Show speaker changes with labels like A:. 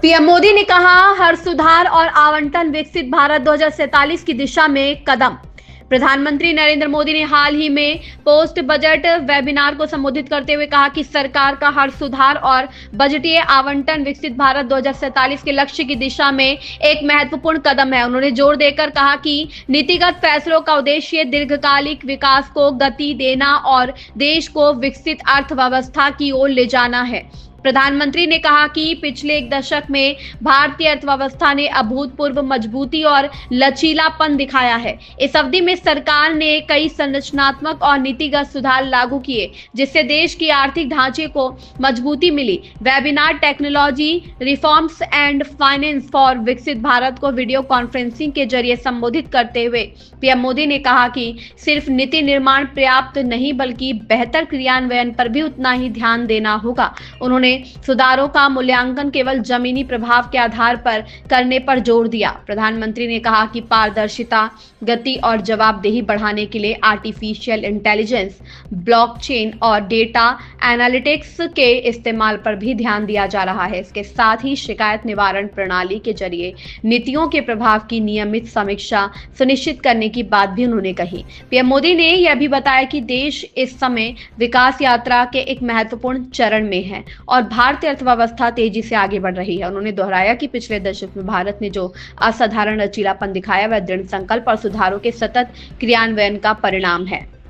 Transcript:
A: PM Modi ने कहा, हर सुधार और आवंटन विकसित भारत 2047 की दिशा में कदम। प्रधानमंत्री नरेंद्र मोदी ने हाल ही में पोस्ट बजट वेबिनार को संबोधित करते हुए कहा कि सरकार का हर सुधार और बजटीय आवंटन विकसित भारत 2047 के लक्ष्य की दिशा में एक महत्वपूर्ण कदम है। उन्होंने जोर देकर कहा कि नीतिगत फैसलों का उद्देश्य दीर्घकालिक विकास को गति देना और देश को विकसित अर्थव्यवस्था की ओर ले जाना है। प्रधानमंत्री ने कहा कि पिछले एक दशक में भारतीय अर्थव्यवस्था ने अभूतपूर्व मजबूती और लचीलापन दिखाया है। इस अवधि में सरकार ने कई संरचनात्मक और नीतिगत सुधार लागू किए, जिससे देश की आर्थिक ढांचे को मजबूती मिली। Webinar technology reforms and finance for Viksit Bharat को वीडियो कॉन्फ्रेंसिंग के जरिए संबोधित करते हुए पीएम मोदी ने कहा कि सिर्फ नीति निर्माण पर्याप्त नहीं, बल्कि बेहतर क्रियान्वयन पर भी उतना ही ध्यान देना होगा। उन्होंने सुधारों का मूल्यांकन केवल जमीनी प्रभाव के आधार पर करने पर जोर दिया। प्रधानमंत्री ने कहा कि पारदर्शिता, गति और जवाबदेही बढ़ाने के लिए आर्टिफिशियल इंटेलिजेंस, ब्लॉकचेन और डेटा एनालिटिक्स के इस्तेमाल पर भी ध्यान दिया जा रहा है। इसके साथ ही शिकायत निवारण प्रणाली के जरिए नीतियों के प्रभाव की नियमित समीक्षा सुनिश्चित करने की बात भी उन्होंने कही। पीएम मोदी ने यह भी बताया कि देश इस समय विकास यात्रा के एक महत्वपूर्ण चरण में है और भारतीय अर्थव्यवस्था तेजी से आगे बढ़ रही है। उन्होंने दोहराया कि पिछले दशक में भारत ने जो असाधारण लचीलापन दिखाया वह दृढ़ संकल्प और सुधारों के सतत क्रियान्वयन का परिणाम है।